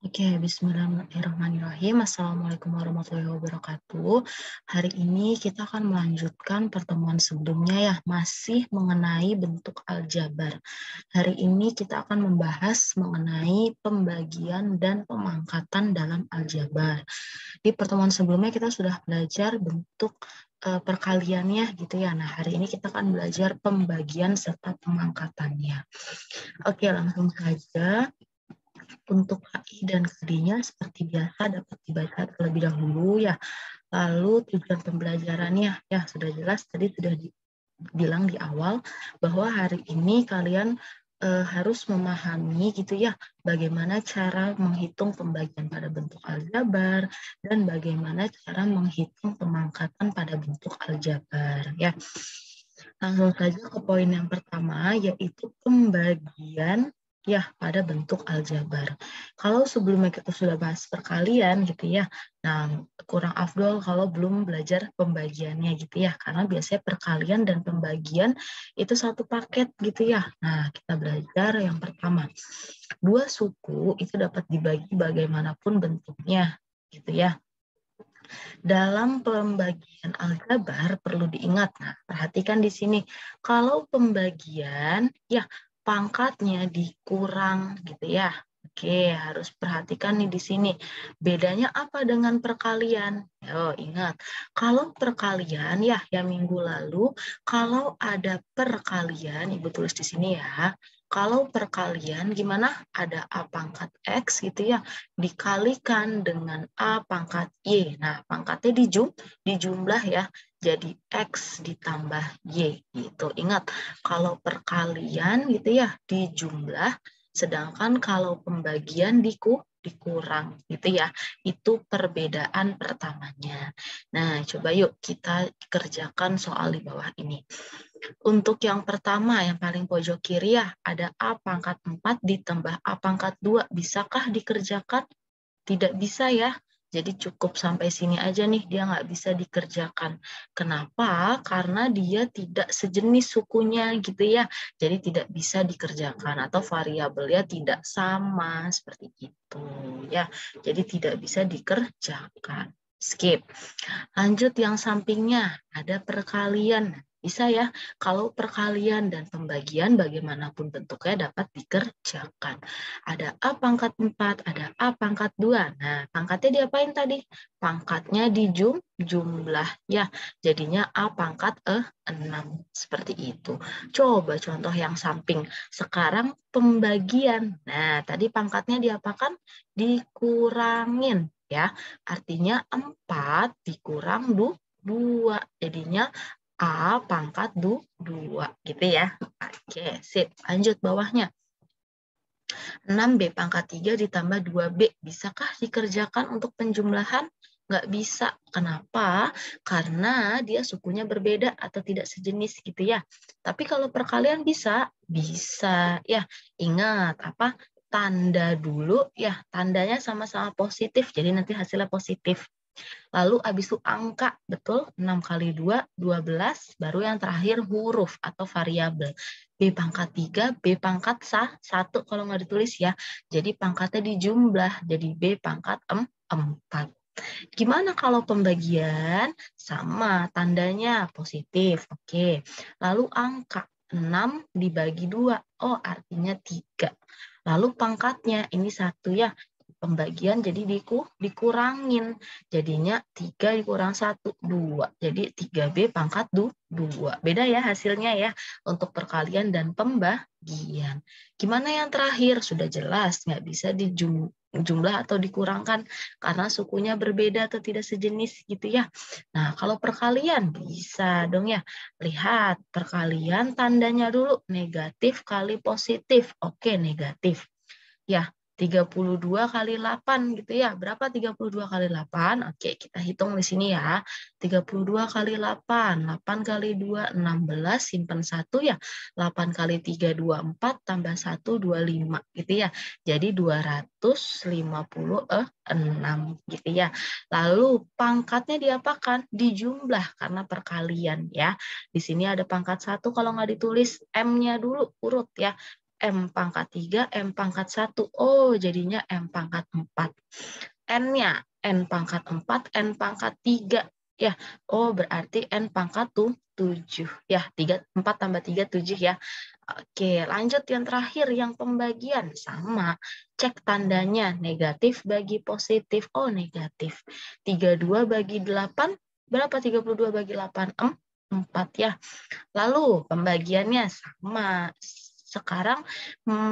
Oke, bismillahirrahmanirrahim. Assalamualaikum warahmatullahi wabarakatuh. Hari ini kita akan melanjutkan pertemuan sebelumnya ya, masih mengenai bentuk aljabar. Hari ini kita akan membahas mengenai pembagian dan pemangkatan dalam aljabar. Di pertemuan sebelumnya kita sudah belajar bentuk perkaliannya gitu ya. Nah, hari ini kita akan belajar pembagian serta pemangkatannya. Oke, langsung saja. Untuk HI dan KD-nya seperti biasa dapat dibaca terlebih dahulu ya. Lalu tujuan pembelajarannya ya sudah jelas tadi sudah dibilang di awal bahwa hari ini kalian harus memahami gitu ya bagaimana cara menghitung pembagian pada bentuk aljabar dan bagaimana cara menghitung pemangkatan pada bentuk aljabar ya. Langsung saja ke poin yang pertama, yaitu pembagian ya pada bentuk aljabar. Kalau sebelumnya kita sudah bahas perkalian gitu ya, nah kurang afdol kalau belum belajar pembagiannya gitu ya, karena biasanya perkalian dan pembagian itu satu paket gitu ya. Nah, kita belajar yang pertama. Dua suku itu dapat dibagi bagaimanapun bentuknya gitu ya. Dalam pembagian aljabar perlu diingat, nah perhatikan di sini, kalau pembagian ya pangkatnya dikurang gitu ya. Oke, harus perhatikan nih di sini. Bedanya apa dengan perkalian? Oh, ingat, kalau perkalian ya yang minggu lalu, kalau ada perkalian, Ibu tulis di sini ya. Kalau perkalian gimana? Ada A pangkat X gitu ya, dikalikan dengan A pangkat Y. Nah, pangkatnya dijumlah ya, jadi X ditambah Y gitu. Ingat, kalau perkalian gitu ya, dijumlah, sedangkan kalau pembagian dikurang gitu ya. Itu perbedaan pertamanya. Nah, coba yuk kita kerjakan soal di bawah ini. Untuk yang pertama, yang paling pojok kiri ya, ada A pangkat 4 ditambah A pangkat 2. Bisakah dikerjakan? Tidak bisa ya. Jadi cukup sampai sini aja nih, dia nggak bisa dikerjakan. Kenapa? Karena dia tidak sejenis sukunya gitu ya. Jadi tidak bisa dikerjakan atau variabelnya tidak sama seperti itu ya. Jadi tidak bisa dikerjakan. Skip. Lanjut yang sampingnya, ada perkalian. Bisa ya, kalau perkalian dan pembagian bagaimanapun bentuknya dapat dikerjakan. Ada A pangkat 4, ada A pangkat 2. Nah, pangkatnya diapain tadi? Pangkatnya jumlah ya. Jadinya A pangkat 6. Seperti itu. Coba contoh yang samping. Sekarang pembagian. Nah, tadi pangkatnya diapakan? Dikurangin ya. Artinya 4 dikurang 2. Jadinya A pangkat 2 gitu ya. Oke, sip. Lanjut bawahnya. 6B pangkat 3 ditambah 2B. Bisakah dikerjakan untuk penjumlahan? Nggak bisa. Kenapa? Karena dia sukunya berbeda atau tidak sejenis gitu ya. Tapi kalau perkalian bisa? Bisa. Ya, ingat apa? Tanda dulu ya. Tandanya sama-sama positif. Jadi nanti hasilnya positif. Lalu habis itu angka, betul? 6 kali 2, 12. Baru yang terakhir huruf atau variabel. B pangkat 3, B pangkat 1 kalau nggak ditulis ya. Jadi pangkatnya dijumlah, jadi B pangkat 4. Gimana kalau pembagian? Sama, tandanya positif. Oke. Lalu angka 6 dibagi 2. Oh, artinya 3. Lalu pangkatnya, ini 1 ya. Pembagian jadi dikurangin. Jadinya 3 dikurang 1, 2. Jadi 3B pangkat 2. Beda ya hasilnya ya untuk perkalian dan pembagian. Gimana yang terakhir? Sudah jelas, nggak bisa dijumlah atau dikurangkan karena sukunya berbeda atau tidak sejenis gitu ya. Nah, kalau perkalian bisa dong ya. Lihat, perkalian tandanya dulu negatif kali positif. Oke, negatif. Ya, 32 kali 8 gitu ya. Berapa 32 kali 8? Oke, kita hitung di sini ya. 32 kali 8. 8 kali 2, 16. Simpan 1 ya. 8 kali 3, 24. Tambah 1, 25 gitu ya. Jadi 256 gitu ya. Lalu pangkatnya diapakan? Dijumlah karena perkalian ya. Di sini ada pangkat 1 kalau nggak ditulis M-nya dulu urut ya. M pangkat 3, M pangkat 1. Oh, jadinya M pangkat 4. N-nya, N pangkat 4, N pangkat 3. Ya, oh berarti N pangkat 7. Ya, 4 tambah 3, 7 ya. Oke, lanjut yang terakhir, yang pembagian. Sama, cek tandanya, negatif bagi positif. Oh, negatif. 32 bagi 8, berapa 32 bagi 8? 4 ya. Lalu pembagiannya sama. Sekarang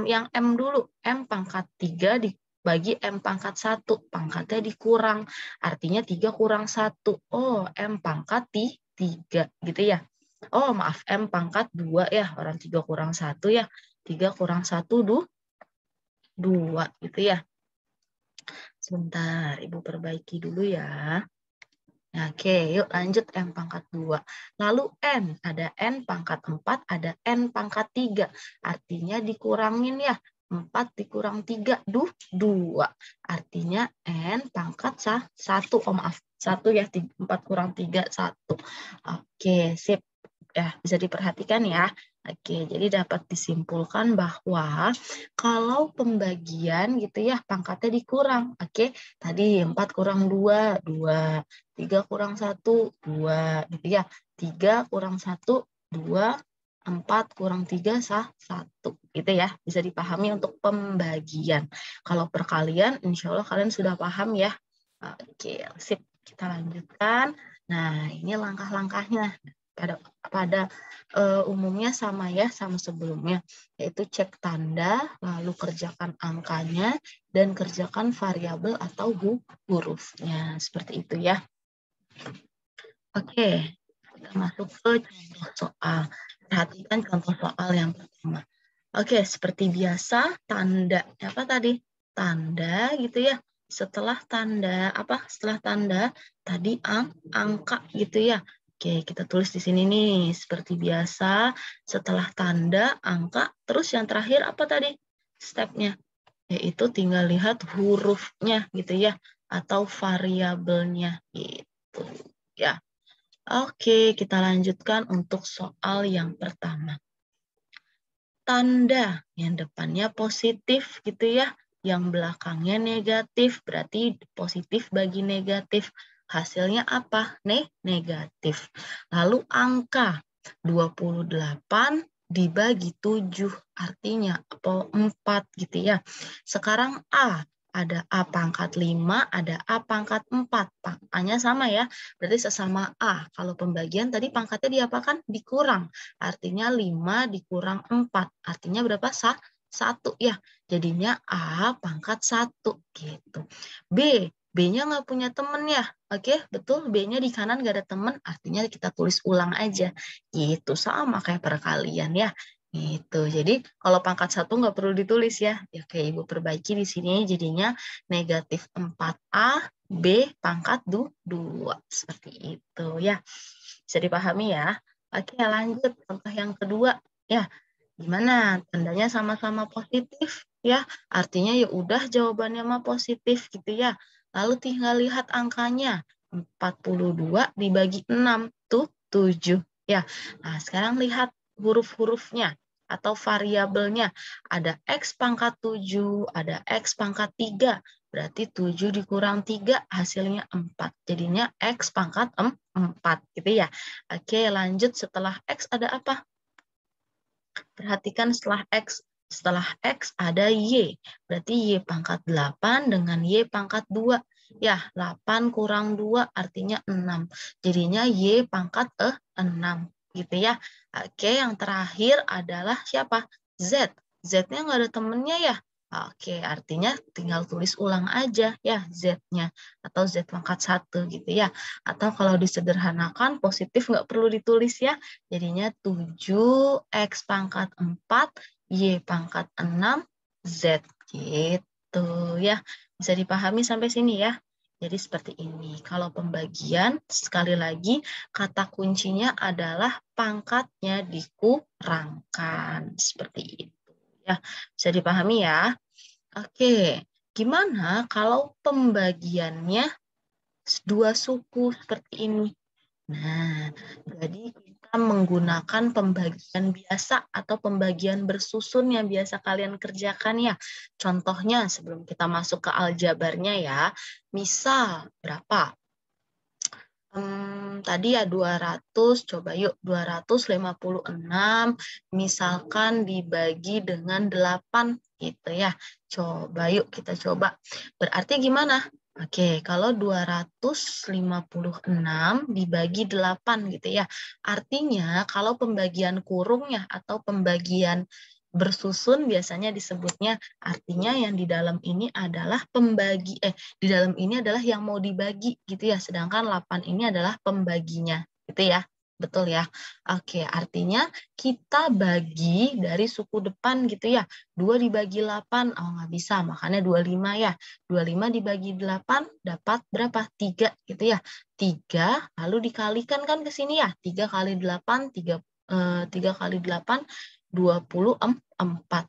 yang M dulu. M pangkat 3 dibagi M pangkat 1. Pangkatnya dikurang. Artinya 3 kurang 1. Oh, M pangkat 3 gitu ya. Oh, maaf, M pangkat 2 ya. Orang 3 kurang 1 ya. 3 kurang 1, 2 gitu ya. Sebentar, Ibu perbaiki dulu ya. Oke, yuk lanjut M pangkat 2. Lalu N, ada N pangkat 4, ada N pangkat 3. Artinya dikurangin ya. 4 dikurang 3, 2. Artinya N pangkat 1. Oh maaf, 1 ya. 4 kurang 3, 1. Oke, sip. Ya, bisa diperhatikan ya. Oke, jadi dapat disimpulkan bahwa kalau pembagian gitu ya, pangkatnya dikurang. Oke, tadi 4 kurang 2, 2. 3 kurang 1, 2. Gitu ya. 3 kurang 1, 2. 4 kurang 3, 1. Gitu ya. Bisa dipahami untuk pembagian. Kalau perkalian, insya Allah kalian sudah paham ya. Oke, sip. Kita lanjutkan. Nah, ini langkah-langkahnya. Pada umumnya sama ya, sama sebelumnya, yaitu cek tanda, lalu kerjakan angkanya, dan kerjakan variabel atau hurufnya. Seperti itu ya. Oke, kita masuk ke contoh soal. Perhatikan contoh soal yang pertama. Oke, seperti biasa, tanda. Apa tadi? Tanda gitu ya. Setelah tanda, apa? Setelah tanda, tadi angka gitu ya. Oke, kita tulis di sini nih. Seperti biasa, setelah tanda, angka. Terus yang terakhir apa tadi? Stepnya. Yaitu tinggal lihat hurufnya gitu ya. Atau variabelnya gitu ya. Oke, kita lanjutkan untuk soal yang pertama. Tanda yang depannya positif gitu ya, yang belakangnya negatif, berarti positif bagi negatif. Hasilnya apa? Negatif. Lalu angka 28 dibagi 7, artinya 4 gitu ya. Sekarang A. Ada A pangkat 5, ada A pangkat 4. A-nya sama ya, berarti sesama A. Kalau pembagian tadi pangkatnya diapakan? Dikurang. Artinya 5 dikurang 4. Artinya berapa? 1 ya. Jadinya A pangkat 1 gitu. B. B-nya nggak punya temen ya. Oke, betul. B-nya di kanan nggak ada temen. Artinya kita tulis ulang aja. Gitu. Sama kayak perkalian ya. Gitu. Jadi kalau pangkat 1 nggak perlu ditulis ya. Oke, Ibu perbaiki di sini jadinya negatif 4A, B pangkat 2. Seperti itu ya. Bisa dipahami ya. Oke, lanjut contoh yang kedua. Ya, gimana? Tandanya sama-sama positif ya. Artinya ya udah jawabannya mah positif gitu ya. Lalu tinggal lihat angkanya. 42 dibagi 6 tuh 7 ya. Nah, sekarang lihat huruf-hurufnya atau variabelnya. Ada X pangkat 7, ada X pangkat 3. Berarti 7 dikurang 3 hasilnya 4. Jadinya X pangkat 4 gitu ya. Oke, lanjut setelah X ada apa? Perhatikan setelah X ada Y. Berarti Y pangkat 8 dengan Y pangkat 2. Ya, 8 kurang 2 artinya 6. Jadinya Y pangkat 6. Gitu ya. Oke, yang terakhir adalah siapa? Z. Z-nya nggak ada temennya ya. Oke, artinya tinggal tulis ulang aja ya Z-nya. Atau Z pangkat 1 gitu ya. Atau kalau disederhanakan positif nggak perlu ditulis ya. Jadinya 7X pangkat 4, Y pangkat 6, Z gitu ya. Bisa dipahami sampai sini ya. Jadi seperti ini. Kalau pembagian, sekali lagi, kata kuncinya adalah pangkatnya dikurangkan. Seperti itu. Ya, bisa dipahami ya. Oke, gimana kalau pembagiannya dua suku seperti ini? Nah, jadi kita menggunakan pembagian biasa atau pembagian bersusun yang biasa kalian kerjakan ya. Contohnya sebelum kita masuk ke aljabarnya ya, misal berapa? Tadi ya 200, coba yuk 256 misalkan dibagi dengan 8 gitu ya. Coba yuk kita coba. Berarti gimana? Oke, kalau 256 dibagi 8 gitu ya. Artinya kalau pembagian kurungnya atau pembagian bersusun biasanya disebutnya, artinya yang di dalam ini adalah di dalam ini adalah yang mau dibagi gitu ya, sedangkan 8 ini adalah pembaginya gitu ya. Betul ya. Oke, artinya kita bagi dari suku depan gitu ya. 2 dibagi 8, oh nggak bisa, makanya 25 ya. 25 dibagi 8 dapat berapa? 3 gitu ya. 3 lalu dikalikan kan ke sini ya. 3 kali 8, 3 kali 8 24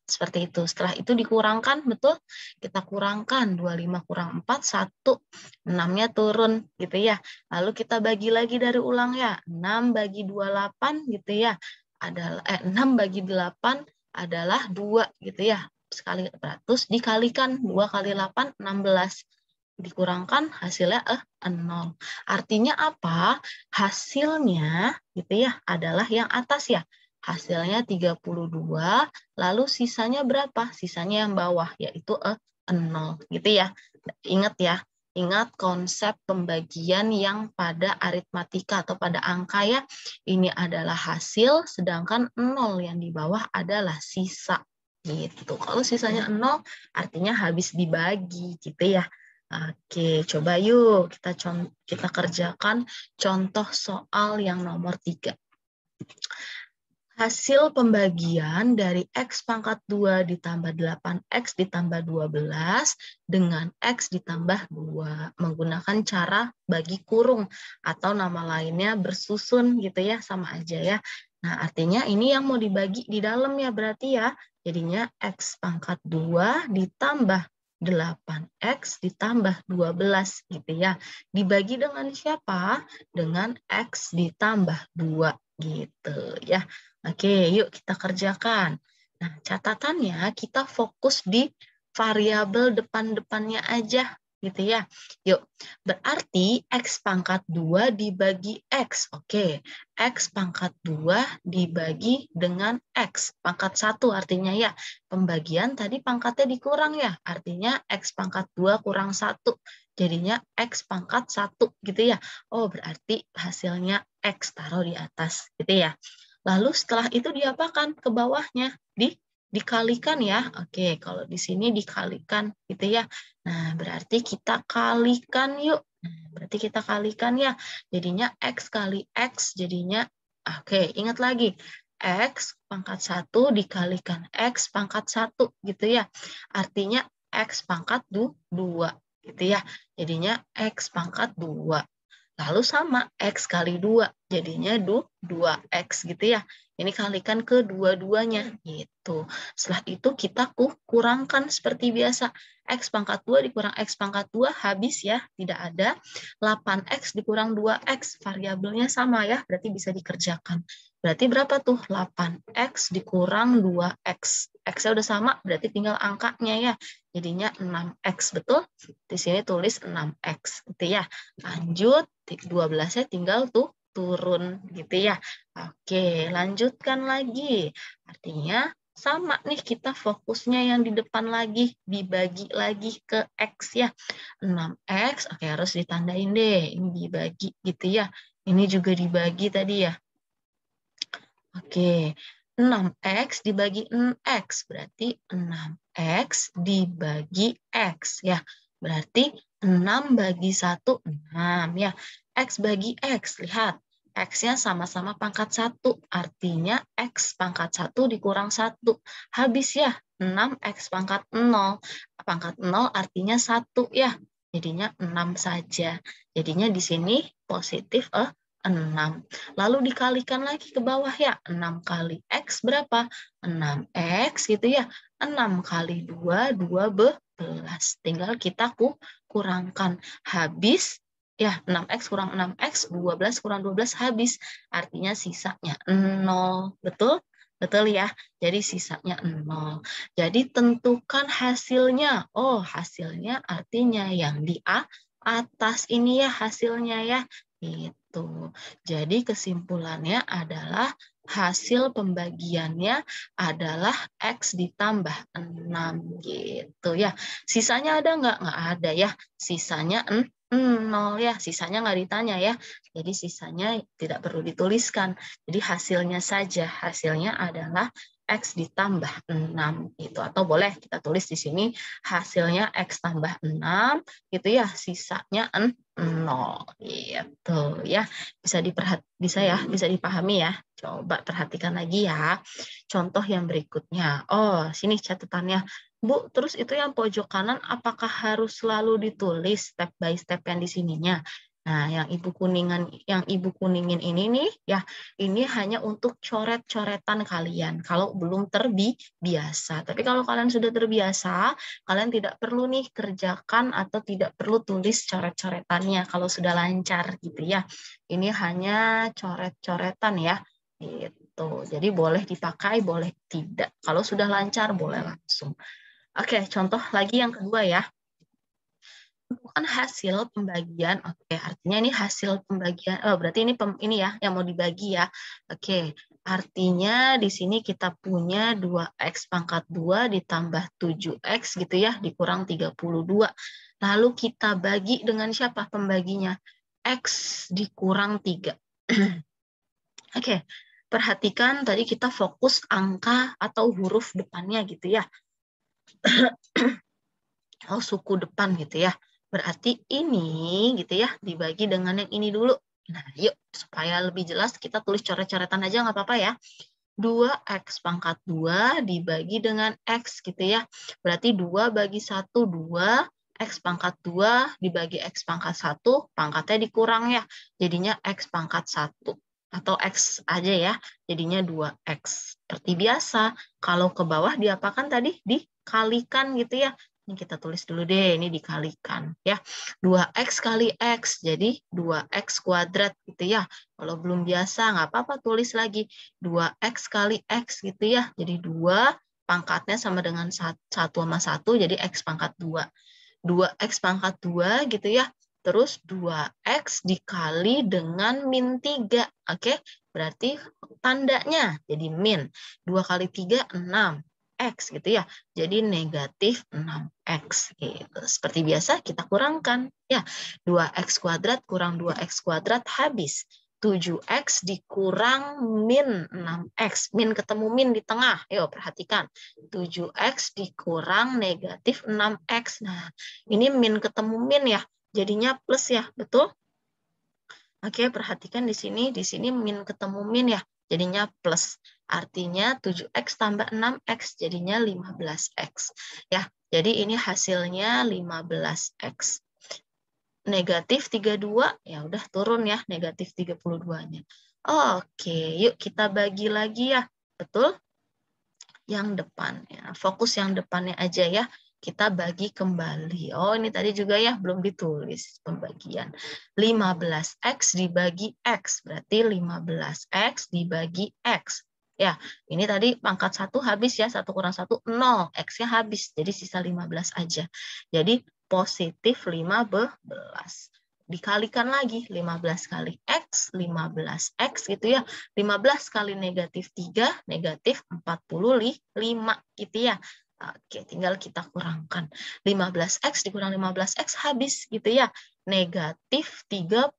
seperti itu. Setelah itu dikurangkan, betul? Kita kurangkan 25 kurang 4 1. 6-nya turun gitu ya. Lalu kita bagi lagi dari ulang ya. 6 bagi 28 gitu ya. Adalah 6 bagi 8 adalah 2 gitu ya. Sekali 100 dikalikan 2 kali 8 16. Dikurangkan hasilnya 0. Artinya apa? Hasilnya gitu ya adalah yang atas ya. Hasilnya 32, lalu sisanya berapa? Sisanya yang bawah, yaitu 0. Gitu ya. Ingat ya, ingat konsep pembagian yang pada aritmatika atau pada angka ya. Ini adalah hasil, sedangkan 0 yang di bawah adalah sisa. Gitu. Kalau sisanya 0, artinya habis dibagi gitu ya. Oke, coba yuk kita kerjakan contoh soal yang nomor 3. Hasil pembagian dari X pangkat 2 ditambah 8X ditambah 12 dengan X ditambah 2 menggunakan cara bagi kurung atau nama lainnya bersusun gitu ya, sama aja ya. Nah, artinya ini yang mau dibagi di dalam ya berarti ya. Jadinya X pangkat 2 ditambah 8X ditambah 12 gitu ya. Dibagi dengan siapa? Dengan X ditambah 2 gitu ya. Oke, yuk kita kerjakan. Nah, catatannya kita fokus di variabel depan-depannya aja, gitu ya. Yuk, berarti X pangkat 2 dibagi X. Oke, X pangkat 2 dibagi dengan X. Pangkat 1 artinya ya, pembagian tadi pangkatnya dikurang ya, artinya X pangkat 2 kurang 1. Jadinya X pangkat 1 gitu ya. Oh, berarti hasilnya X taruh di atas, gitu ya. Lalu setelah itu diapakan ke bawahnya? Dikalikan ya. Oke, kalau di sini dikalikan gitu ya. Nah, berarti kita kalikan yuk. Nah, berarti kita kalikan ya. Jadinya X kali X jadinya, oke, ingat lagi. X pangkat 1 dikalikan X pangkat 1 gitu ya. Artinya X pangkat 2 gitu ya. Jadinya X pangkat 2. Lalu sama, X kali 2, jadinya 2X gitu ya. Ini kalikan ke dua-duanya, gitu. Setelah itu kita kurangkan seperti biasa. X pangkat 2 dikurang X pangkat 2, habis ya, tidak ada. 8X dikurang 2X, variabelnya sama ya, berarti bisa dikerjakan. Berarti berapa tuh? 8X dikurang 2X. X-nya udah sama, berarti tinggal angkanya ya. Jadinya 6X, betul? Di sini tulis 6X, gitu ya. Lanjut, 12-nya tinggal tuh turun, gitu ya. Oke, lanjutkan lagi. Artinya sama nih kita fokusnya yang di depan lagi, dibagi lagi ke X ya. 6X, oke harus ditandain deh, ini dibagi gitu ya. Ini juga dibagi tadi ya. Oke, 6X dibagi X, berarti 6X dibagi X ya. Berarti 6 bagi 1, 6 ya. X bagi X, lihat. X-nya sama-sama pangkat 1, artinya X pangkat 1 dikurang 1. Habis ya, 6X pangkat 0. Pangkat 0 artinya 1 ya. Jadinya 6 saja. Jadinya di sini positif 6. Lalu dikalikan lagi ke bawah ya. 6 kali X berapa? 6X gitu ya. 6 kali 2, 12. Tinggal kita kurangkan. Habis Ya, 6X kurang 6X, 12 kurang 12 habis. Artinya sisanya 0. Betul? Betul ya. Jadi sisanya 0. Jadi tentukan hasilnya. Oh, hasilnya artinya yang di atas ini ya hasilnya ya. Itu. Jadi kesimpulannya adalah hasil pembagiannya adalah X ditambah 6 gitu ya. Sisanya ada nggak? Nggak ada ya. Sisanya 0 ya, sisanya nggak ditanya ya. Jadi sisanya tidak perlu dituliskan. Jadi hasilnya saja, hasilnya adalah X ditambah 6 itu. Atau boleh kita tulis di sini hasilnya X tambah 6 gitu ya, sisanya 0 gitu ya. Bisa dipahami ya. Coba perhatikan lagi ya. Contoh yang berikutnya. Oh, sini catatannya. Bu, terus itu yang pojok kanan apakah harus selalu ditulis step by step yang di sininya? Nah, yang ibu kuningin ini nih ya, ini hanya untuk coret-coretan kalian kalau belum terbiasa. Tapi kalau kalian sudah terbiasa, kalian tidak perlu nih kerjakan atau tidak perlu tulis coret-coretannya kalau sudah lancar gitu ya. Ini hanya coret-coretan ya. Gitu. Jadi boleh dipakai, boleh tidak. Kalau sudah lancar boleh langsung. Oke, contoh lagi yang kedua ya. Tentukan hasil pembagian. Oke, artinya ini hasil pembagian. Oh, berarti ini ya yang mau dibagi ya. Oke, artinya di sini kita punya 2x pangkat 2 ditambah 7x gitu ya, dikurang 32. Lalu kita bagi dengan siapa pembaginya? X dikurang 3. Oke, perhatikan tadi kita fokus angka atau huruf depannya gitu ya. Oh, suku depan gitu ya. Berarti ini gitu ya, dibagi dengan yang ini dulu. Nah, yuk, supaya lebih jelas kita tulis coret-coretan aja nggak apa-apa ya. 2x pangkat 2 dibagi dengan x gitu ya. Berarti 2 bagi 1, 2. X pangkat 2 dibagi x pangkat 1, pangkatnya dikurang ya. Jadinya x pangkat 1. Atau x aja ya, jadinya 2x. Seperti biasa, kalau ke bawah diapakan tadi? Dikalikan gitu ya. Ini kita tulis dulu deh, ini dikalikan ya. 2x kali x, jadi 2x kuadrat gitu ya. Kalau belum biasa, nggak apa-apa tulis lagi. 2x kali x gitu ya. Jadi 2, pangkatnya sama dengan 1 sama 1, jadi x pangkat 2. 2x pangkat 2 gitu ya. Terus 2x dikali dengan min 3. Oke, berarti tandanya jadi min. 2 kali 3, 6. X gitu ya. Jadi negatif 6X. Gitu. Seperti biasa kita kurangkan. Ya, 2X kuadrat kurang 2X kuadrat habis. 7X dikurang min 6X. Min ketemu min di tengah. Yuk, perhatikan. 7X dikurang negatif 6X. Nah, ini min ketemu min ya. Jadinya plus ya, betul? Oke, perhatikan di sini min ketemu min ya. Jadinya plus. Artinya 7x tambah 6x jadinya 15x. Ya, jadi ini hasilnya 15x. Negatif 32, ya udah turun ya, negatif 32-nya. Oke, yuk kita bagi lagi ya. Betul? Yang depannya. Fokus yang depannya aja ya. Kita bagi kembali. Oh, ini tadi juga ya, belum ditulis pembagian. 15x dibagi x, berarti 15x dibagi x. Ya, ini tadi pangkat 1 habis ya, 1 kurang 1, 0. X-nya habis, jadi sisa 15 aja. Jadi positif 15. Dikalikan lagi, 15 kali X, 15X gitu ya. 15 kali negatif 3, negatif 45 gitu ya. Oke, tinggal kita kurangkan. 15X dikurang 15X habis gitu ya. Negatif 32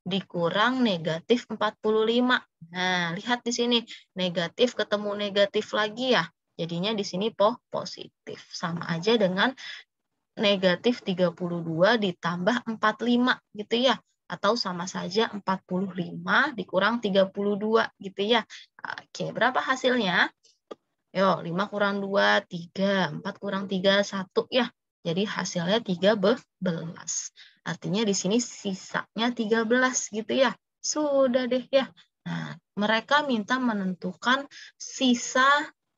dikurang negatif 45. Nah, lihat di sini. Negatif ketemu negatif lagi ya. Jadinya di sini positif. Sama aja dengan negatif 32 ditambah 45 gitu ya. Atau sama saja 45 dikurang 32 gitu ya. Oke, berapa hasilnya? Yo, 5 kurang 2, 3. 4 kurang 3, 1 ya. Jadi hasilnya 13. Artinya di sini sisanya 13 gitu ya. Sudah deh ya. Nah, mereka minta menentukan sisa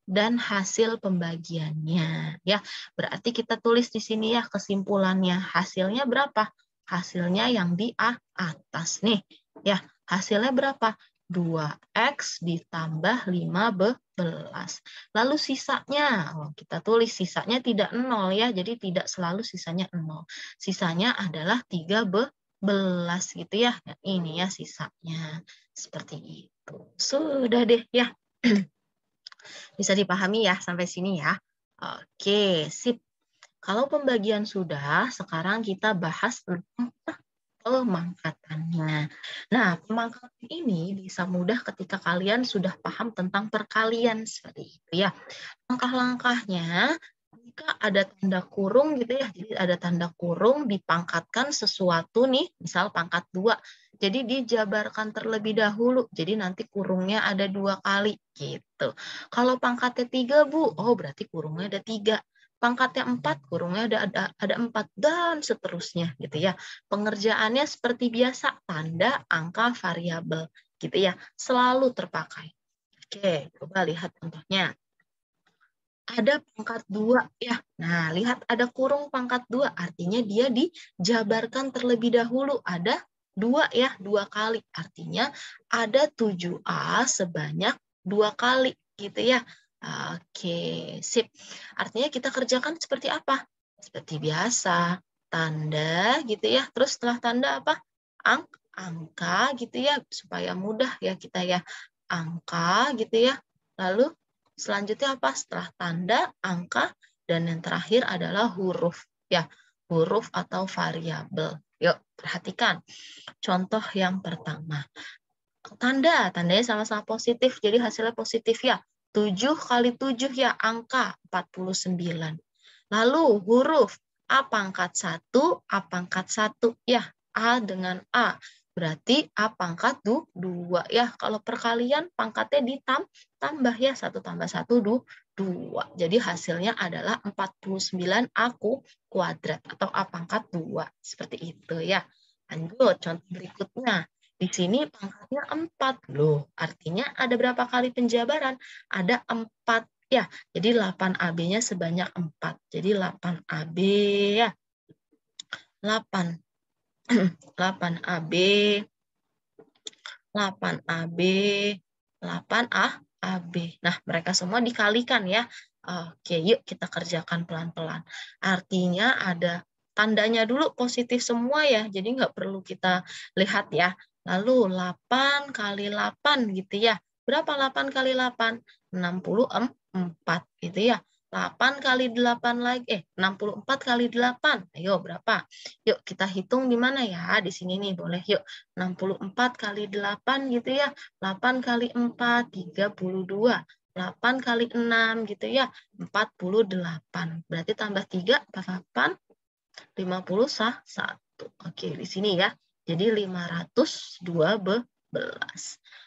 dan hasil pembagiannya ya. Berarti kita tulis di sini ya kesimpulannya. Hasilnya berapa? hasilnya yang di atas nih. Ya, hasilnya berapa? 2X ditambah 15. Lalu sisanya, kita tulis sisanya tidak 0 ya, jadi tidak selalu sisanya 0. Sisanya adalah 13 gitu ya. Ini ya sisanya. Seperti itu. Sudah deh ya. Bisa dipahami ya sampai sini ya. Oke, sip. Kalau pembagian sudah, sekarang kita bahas tentang pemangkatannya. Nah, pemangkatan ini bisa mudah ketika kalian sudah paham tentang perkalian seperti itu ya. Langkah-langkahnya, jika ada tanda kurung gitu ya, jadi ada tanda kurung dipangkatkan sesuatu nih, misal pangkat 2. Jadi dijabarkan terlebih dahulu, jadi nanti kurungnya ada 2 kali gitu. Kalau pangkatnya 3, Bu, oh berarti kurungnya ada 3. Pangkatnya 4, kurungnya ada 4, dan seterusnya gitu ya. Pengerjaannya seperti biasa, tanda, angka, variabel gitu ya, selalu terpakai. Oke, coba lihat contohnya. Ada pangkat 2 ya. Nah, lihat ada kurung pangkat 2, artinya dia dijabarkan terlebih dahulu. Ada 2 ya, 2 kali. Artinya ada 7A sebanyak 2 kali gitu ya. Oke, sip. Artinya kita kerjakan seperti apa? Seperti biasa, tanda gitu ya. Terus setelah tanda apa? Angka gitu ya, supaya mudah ya kita ya. Angka gitu ya. Lalu selanjutnya apa? Setelah tanda, angka, dan yang terakhir adalah huruf. Ya, huruf atau variabel. Yuk, perhatikan. Contoh yang pertama. Tandanya sama-sama positif, jadi hasilnya positif ya. 7 kali 7 ya, angka 49. Lalu huruf A pangkat 1, A pangkat 1 ya, A dengan A. Berarti A pangkat 2 ya. Kalau perkalian pangkatnya ditambah ya, 1 tambah 1 2. Jadi hasilnya adalah 49A kuadrat atau A pangkat 2. Seperti itu ya. Lanjut, contoh berikutnya. Di sini pangkatnya 4. Loh, artinya ada berapa kali penjabaran? Ada 4 ya. Jadi 8AB-nya sebanyak 4. Jadi 8AB ya. 8. 8AB, 8AB, 8AB. Nah, mereka semua dikalikan ya. Oke, yuk kita kerjakan pelan-pelan. Artinya ada tandanya dulu positif semua ya, jadi nggak perlu kita lihat ya. Lalu 8 kali 8 gitu ya. Berapa 8 kali 8? 64 gitu ya. 8 kali 8 lagi, 64 kali 8. Ayo berapa? Yuk kita hitung di mana ya? Di sini nih boleh yuk. 64 kali 8 gitu ya. 8 kali 4, 32. 8 kali 6 gitu ya. 48. Berarti tambah 3, 48, 51. Oke, di sini ya. Jadi 512.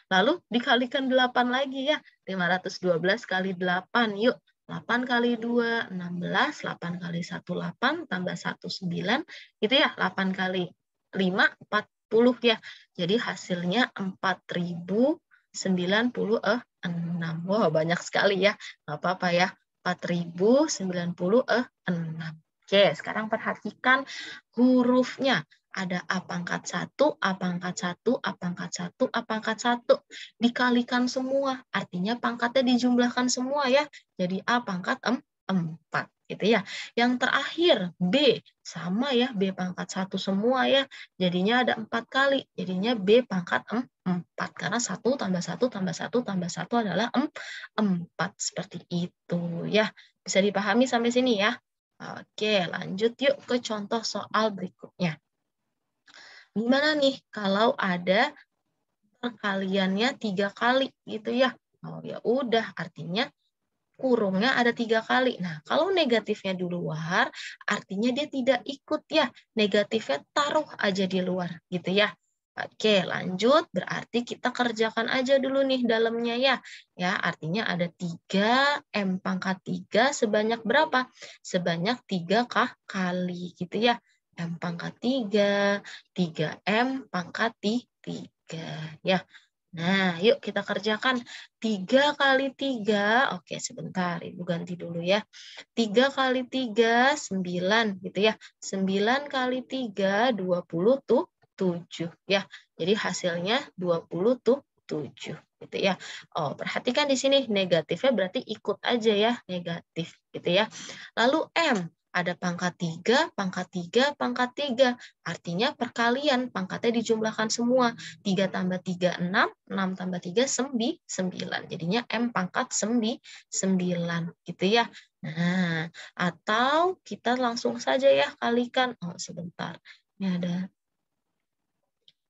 Lalu dikalikan 8 lagi ya. 512 kali 8. Yuk. 8 kali 2, 16. 8 kali 1, 8. Tambah 1, 9. Gitu ya. 8 kali 5, 40 ya. Jadi hasilnya 4096. Wah, banyak sekali ya. Nggak apa-apa ya. 4096. Oke, sekarang perhatikan hurufnya. Ada A pangkat 1, A pangkat 1, A pangkat 1, A pangkat 1. Dikalikan semua, artinya pangkatnya dijumlahkan semua ya. Jadi A pangkat 4 gitu ya. Yang terakhir B, sama ya, B pangkat 1 semua ya. Jadinya ada 4 kali, jadinya B pangkat 4. Karena 1 tambah 1 tambah 1 tambah 1 adalah 4. Seperti itu ya. Bisa dipahami sampai sini ya. Oke, lanjut yuk ke contoh soal berikutnya. Gimana nih kalau ada perkaliannya 3 kali gitu ya? Oh ya udah, artinya kurungnya ada 3 kali. Nah, kalau negatifnya di luar, artinya dia tidak ikut ya. Negatifnya taruh aja di luar gitu ya. Oke, lanjut. Berarti kita kerjakan aja dulu nih dalamnya ya. Ya, artinya ada 3 M pangkat 3 sebanyak berapa? Sebanyak 3 kali gitu ya. M pangkat 3, 3M pangkat 3 ya. Nah, yuk kita kerjakan 3 kali 3. Oke, sebentar. Ibu ganti dulu ya. 3 kali 3, 9 gitu ya. 9 kali 3, 20 tuh 7 ya. Jadi hasilnya 20 tuh 7 gitu ya. Oh, perhatikan di sini negatifnya berarti ikut aja ya, negatif gitu ya. Lalu M, ada pangkat 3, pangkat 3, pangkat 3. Artinya perkalian, pangkatnya dijumlahkan semua. 3 tambah 3, 6. 6 tambah 3, 9. Jadinya M pangkat 9 gitu ya. Nah, atau kita langsung saja ya kalikan. Oh, sebentar. Ini ada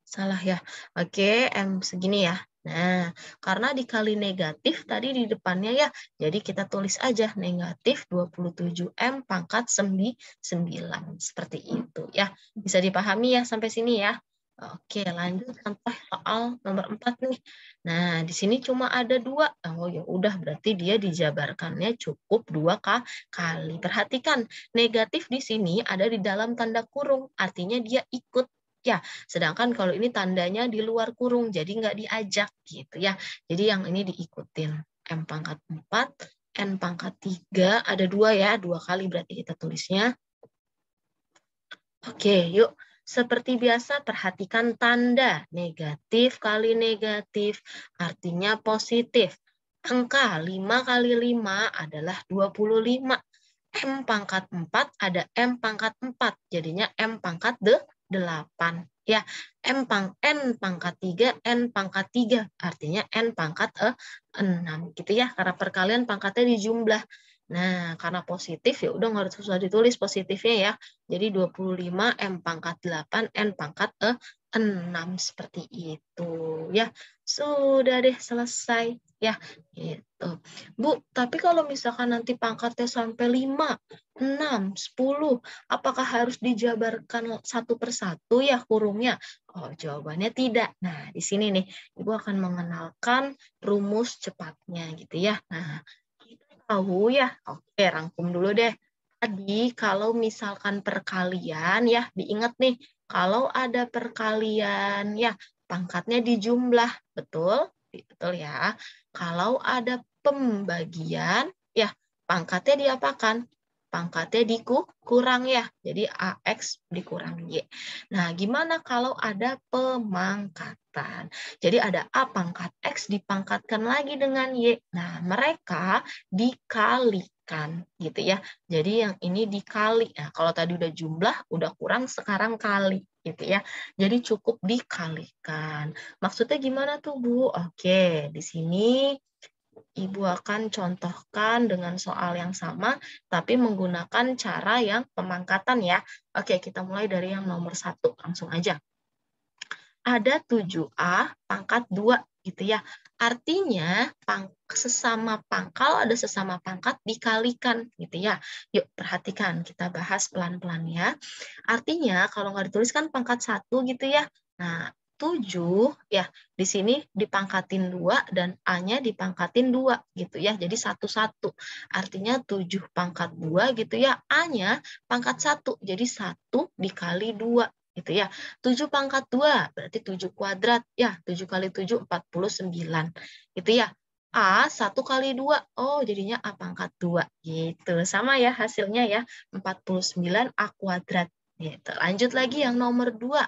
salah ya. Oke, M segini ya. Nah, karena dikali negatif tadi di depannya ya, jadi kita tulis aja negatif 27M pangkat 9. Seperti itu ya. Bisa dipahami ya sampai sini ya. Oke, lanjut contoh soal nomor 4 nih. Nah, di sini cuma ada 2. Oh ya udah, berarti dia dijabarkannya cukup 2 kali. Perhatikan, negatif di sini ada di dalam tanda kurung, artinya dia ikut. Ya, sedangkan kalau ini tandanya di luar kurung, jadi nggak diajak gitu ya. Jadi yang ini diikutin. M pangkat 4, N pangkat 3, ada 2 ya, 2 kali berarti kita tulisnya. Oke, yuk. Seperti biasa, perhatikan tanda. Negatif kali negatif, artinya positif. Angka 5 kali 5 adalah 25. M pangkat 4 ada M pangkat 4. Jadinya M pangkat 8. Ya, N pangkat 3, N pangkat 3. Artinya N pangkat 6. Gitu ya, karena perkalian pangkatnya dijumlah. Nah, karena positif ya udah nggak usah ditulis positifnya ya. Jadi 25 M pangkat 8 N pangkat 6 seperti itu ya. Sudah deh selesai ya. Gitu. Bu, tapi kalau misalkan nanti pangkatnya sampai 5, 6, 10, apakah harus dijabarkan satu persatu ya kurungnya? Oh, jawabannya tidak. Nah, di sini nih Ibu akan mengenalkan rumus cepatnya gitu ya. Nah, tahu ya? Oke, rangkum dulu deh. Tadi kalau misalkan perkalian ya, diingat nih, kalau ada perkalian ya, pangkatnya dijumlah, betul? Betul ya. Kalau ada pembagian, ya pangkatnya diapakan? Pangkatnya dikurang ya. Jadi AX dikurang Y. Nah, gimana kalau ada pemangkatan? Jadi ada A pangkat X dipangkatkan lagi dengan Y. Nah, mereka dikalikan gitu ya. Jadi yang ini dikali. Nah, kalau tadi udah jumlah, udah kurang, sekarang kali gitu ya. Jadi cukup dikalikan. Maksudnya gimana tuh, Bu? Oke, di sini Ibu akan contohkan dengan soal yang sama, tapi menggunakan cara yang pemangkatan ya. Oke, kita mulai dari yang nomor 1, langsung aja. Ada 7A pangkat 2 gitu ya. Artinya sesama pangkal ada sesama pangkat dikalikan gitu ya. Yuk perhatikan, kita bahas pelan-pelan ya. Artinya kalau nggak ditulis kan pangkat 1 gitu ya. Nah, 7 ya di sini dipangkatin 2 dan A-nya dipangkatin 2 gitu ya. Jadi 1-1. Artinya 7 pangkat 2 gitu ya. A-nya pangkat 1. Jadi 1 dikali 2 gitu ya. 7 pangkat 2 berarti 7 kuadrat. Ya, 7 kali 7, 49. Gitu ya. A 1 kali 2. Oh, jadinya A pangkat 2. Gitu. Sama ya hasilnya ya. 49 A kuadrat. Gitu. Lanjut lagi yang nomor 2.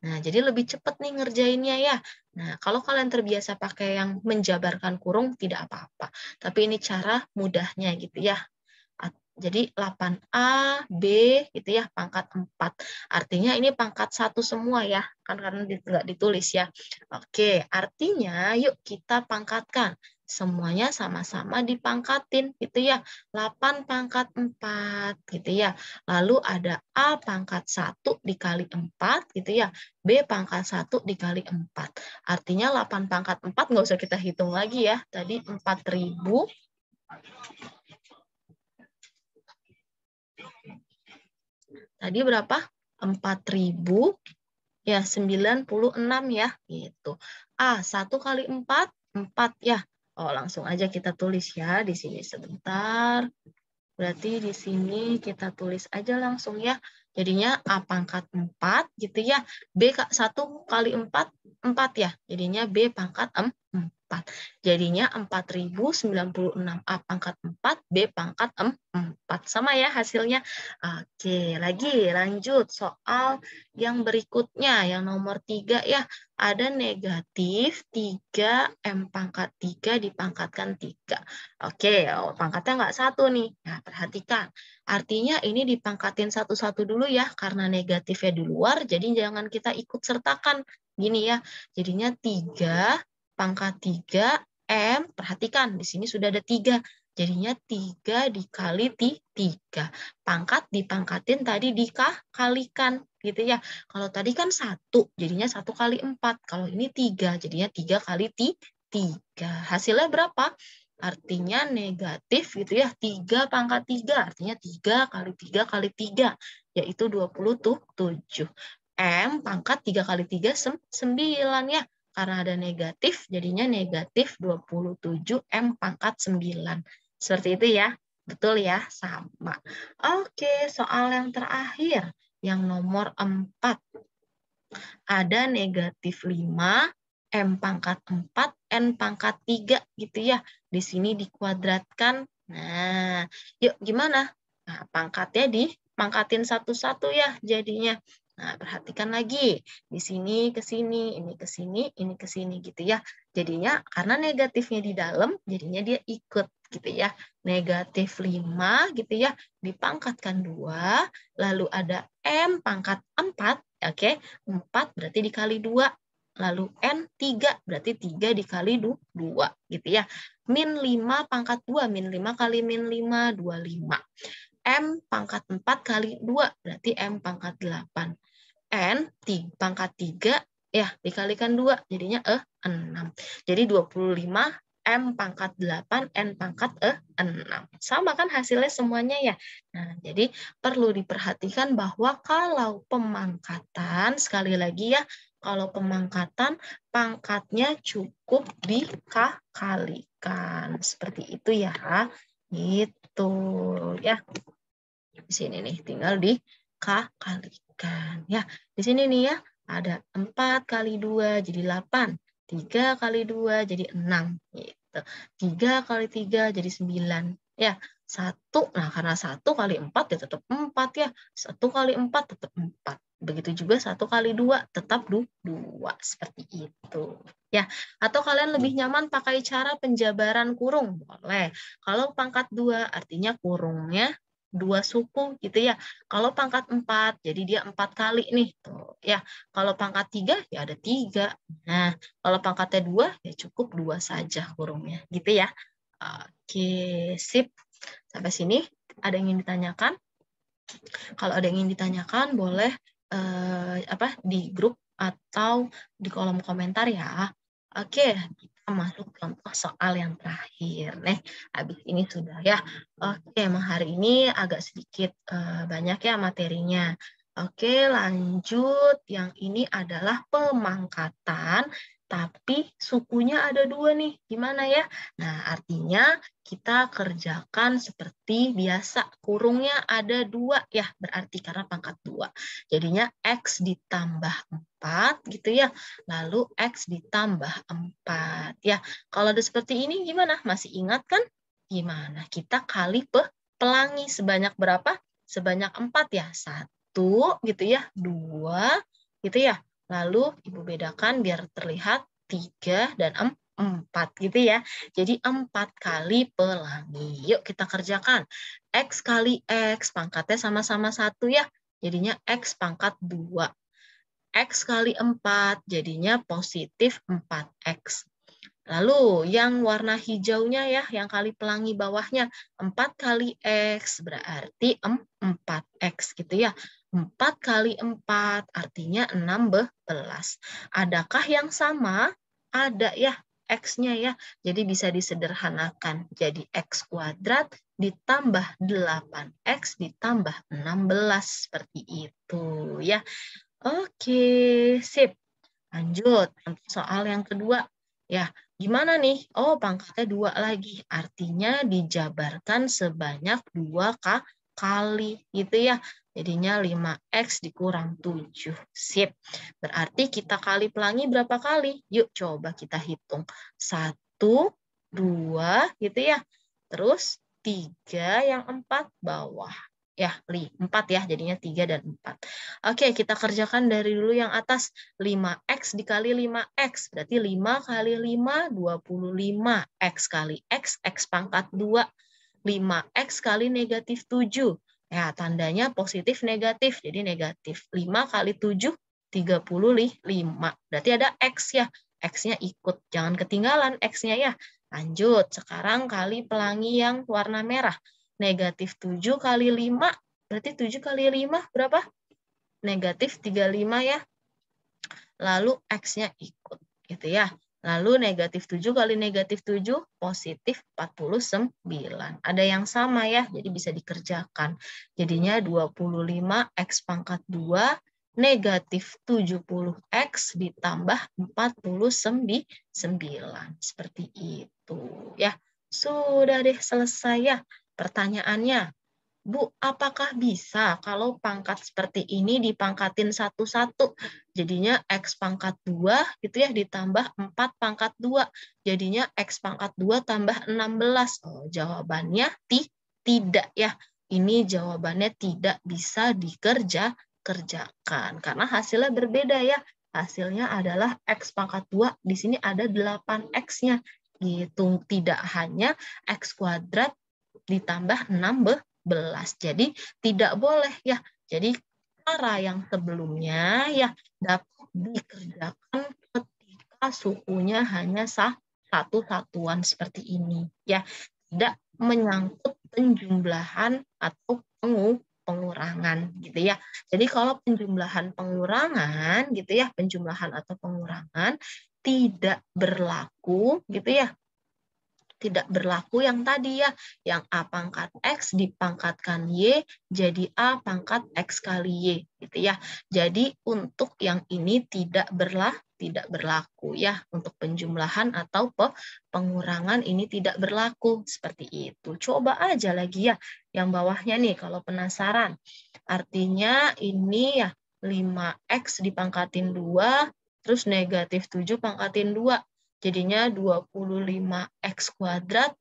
Nah, jadi lebih cepat nih ngerjainnya ya. Nah, kalau kalian terbiasa pakai yang menjabarkan kurung, tidak apa-apa. Tapi ini cara mudahnya gitu ya. Jadi 8A, B gitu ya, pangkat 4. Artinya ini pangkat 1 semua ya, kan karena nggak ditulis ya. Oke, artinya yuk kita pangkatkan. Semuanya sama-sama dipangkatin gitu ya. 8 pangkat 4 gitu ya. Lalu ada A pangkat 1 dikali 4 gitu ya. B pangkat 1 dikali 4. Artinya 8 pangkat 4 nggak usah kita hitung lagi ya. Tadi 4.000. Tadi berapa? 4.000 ya 96 ya gitu. A 1 kali 4 4 ya. Oh, langsung aja kita tulis ya di sini sebentar. Berarti di sini kita tulis aja langsung ya. Jadinya A pangkat 4 gitu ya. B 1 kali 4, 4 ya. Jadinya B pangkat 4. Jadinya 4096. A pangkat 4, B pangkat 4. Sama ya hasilnya. Oke, lagi lanjut soal yang berikutnya. Yang nomor 3 ya. Ada negatif 3 M pangkat 3 dipangkatkan 3. Oke, pangkatnya nggak 1 nih. Nah, perhatikan. Artinya ini dipangkatin satu-satu dulu ya, karena negatifnya di luar, jadi jangan kita ikut sertakan. Gini ya, jadinya 3 pangkat 3 M, perhatikan, di sini sudah ada 3. Jadinya 3 dikali 3. Pangkat dipangkatin tadi dikalikan, gitu ya. Kalau tadi kan 1, jadinya 1 kali 4. Kalau ini 3, jadinya 3 kali 3. Hasilnya berapa? Artinya negatif gitu ya, 3 pangkat 3, artinya 3 kali 3 kali 3, yaitu 27. M pangkat 3 kali 3, 9 ya. Karena ada negatif, jadinya negatif 27 M pangkat 9. Seperti itu ya. Betul ya? Sama. Oke, soal yang terakhir. Yang nomor 4. Ada negatif 5, M pangkat 4, N pangkat 3 gitu ya. Di sini dikuadratkan. Nah, yuk gimana? Nah, pangkatnya dipangkatin satu-satu ya jadinya. Nah, perhatikan lagi. Di sini ke sini, ini ke sini, ini ke sini gitu ya. Jadinya karena negatifnya di dalam, jadinya dia ikut gitu ya. Negatif 5 gitu ya, dipangkatkan 2, lalu ada M pangkat 4, oke. 4 berarti dikali 2. Lalu N 3 berarti 3 dikali 2 gitu ya. Min 5 pangkat 2. Min 5 kali min 5, 25. M pangkat 4 kali 2 berarti M pangkat 8. N pangkat 3 ya dikalikan 2 jadinya 6. Jadi 25 M pangkat 8, N pangkat 6. Sama kan hasilnya semuanya ya. Nah, jadi perlu diperhatikan bahwa kalau pemangkatan, sekali lagi ya, kalau pemangkatan pangkatnya cukup dikalikan. Seperti itu ya. Gitu ya. Di sini nih tinggal dikalikan. Ya, di sini nih ya ada 4 kali 2 jadi 8. 3 kali 2 jadi 6 gitu. 3 kali 3 jadi 9. Ya, 1. Nah, karena 1 kali 4 ya tetap 4 ya. 1 kali 4 tetap 4. Begitu juga 1 kali 2 tetap 2. Seperti itu. Ya, atau kalian lebih nyaman pakai cara penjabaran kurung? Boleh. Kalau pangkat 2 artinya kurungnya 2 suku gitu ya. Kalau pangkat 4, jadi dia 4 kali nih. Tuh, ya. Kalau pangkat 3, ya ada 3. Nah, kalau pangkatnya 2, ya cukup 2 saja kurungnya. Gitu ya. Oke, sip. Sampai sini ada yang ingin ditanyakan? Kalau ada yang ingin ditanyakan, boleh di grup atau di kolom komentar ya. Oke, kita masuk contoh soal yang terakhir. Nih, habis ini sudah ya. Oke, emang hari ini agak sedikit banyak ya materinya. Oke, lanjut. Yang ini adalah pemangkatan, tapi sukunya ada 2 nih. Gimana ya? Nah, artinya kita kerjakan seperti biasa. Kurungnya ada 2 ya, berarti karena pangkat 2. Jadinya X ditambah 4 gitu ya. Lalu X ditambah 4. Ya, kalau ada seperti ini gimana? Masih ingat kan? Gimana? Kita kali pelangi sebanyak berapa? Sebanyak 4 ya. 1 gitu ya. 2 gitu ya. Lalu Ibu bedakan biar terlihat 3 dan 4 gitu ya. Jadi 4 kali pelangi. Yuk kita kerjakan. X kali X, pangkatnya sama-sama 1 ya. Jadinya X pangkat 2. X kali 4, jadinya positif 4X. Lalu yang warna hijaunya ya, yang kali pelangi bawahnya, 4 kali X berarti 4X gitu ya. 4 kali 4 artinya 16. Adakah yang sama? Ada ya, X-nya ya. Jadi bisa disederhanakan. Jadi X kuadrat ditambah 8X ditambah 16. Seperti itu ya. Oke, sip. Lanjut. Soal yang kedua. Ya, gimana nih? Oh, pangkatnya 2 lagi. Artinya dijabarkan sebanyak 2 kali gitu ya. Jadinya 5X dikurang 7. Sip. Berarti kita kali pelangi berapa kali? Yuk coba kita hitung. 1, 2 gitu ya. Terus 3 yang 4 bawah. Ya, 4 ya, jadinya 3 dan 4. Oke, kita kerjakan dari dulu yang atas. 5X dikali 5X, berarti 5 kali 5, 25. X kali X, X pangkat 2. 5X kali negatif 7. Ya, tandanya positif negatif, jadi negatif. 5 kali 7, 35. Berarti ada X ya. X-nya ikut, jangan ketinggalan X-nya ya. Lanjut, sekarang kali pelangi yang warna merah. Negatif 7 kali 5, berarti 7 kali 5 berapa? Negatif 35 ya. Lalu X-nya ikut, gitu ya. Lalu negatif 7 kali negatif 7, positif 49. Ada yang sama ya, jadi bisa dikerjakan. Jadinya 25 X pangkat 2, negatif 70X ditambah 49. Seperti itu ya. Sudah deh selesai ya pertanyaannya. Bu, apakah bisa kalau pangkat seperti ini dipangkatin satu-satu? Jadinya X pangkat 2 gitu ya, ditambah 4 pangkat 2. Jadinya X pangkat 2 tambah 16. Oh, jawabannya tidak ya. Ini jawabannya tidak bisa dikerjakan. Karena hasilnya berbeda ya. Hasilnya adalah X pangkat 2, di sini ada 8X-nya. Gitu. Tidak hanya X kuadrat ditambah 16. Jadi tidak boleh ya. Jadi cara yang sebelumnya ya dapat dikerjakan ketika suhunya hanya satu satuan seperti ini ya. Tidak menyangkut penjumlahan atau pengurangan gitu ya. Jadi kalau penjumlahan pengurangan gitu ya, penjumlahan atau pengurangan tidak berlaku gitu ya, tidak berlaku yang tadi ya, yang A pangkat X dipangkatkan Y jadi A pangkat X kali Y gitu ya. Jadi untuk yang ini tidak berlaku ya, untuk penjumlahan atau pengurangan ini tidak berlaku seperti itu. Coba aja lagi ya yang bawahnya nih kalau penasaran. Artinya ini ya 5X dipangkatin 2 terus negatif 7 pangkatin 2. Jadinya 25X kuadrat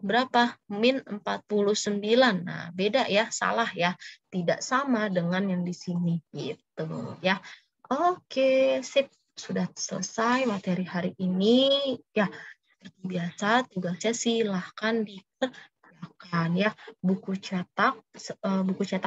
berapa? Min 49. Nah, beda ya, salah ya. Tidak sama dengan yang di sini. Gitu ya. Oke, sip. Sudah selesai materi hari ini. Ya, seperti biasa, tugasnya silahkan dikerjakan ya. Buku cetak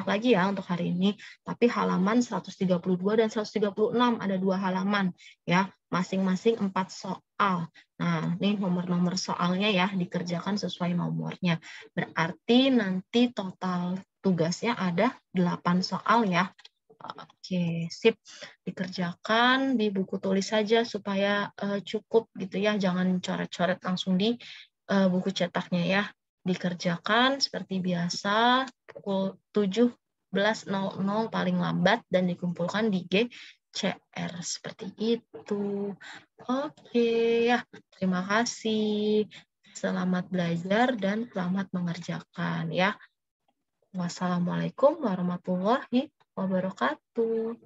lagi ya untuk hari ini. Tapi halaman 132 dan 136 ada 2 halaman ya, masing-masing 4 soal. Nah, ini nomor-nomor soalnya ya, dikerjakan sesuai nomornya. Berarti nanti total tugasnya ada 8 soal ya. Oke, sip. Dikerjakan di buku tulis saja supaya cukup gitu ya. Jangan coret-coret langsung di buku cetaknya ya. Dikerjakan seperti biasa pukul 17.00 paling lambat dan dikumpulkan di GCR seperti itu. Oke ya, terima kasih. Selamat belajar dan selamat mengerjakan ya. Wassalamualaikum warahmatullahi wabarakatuh.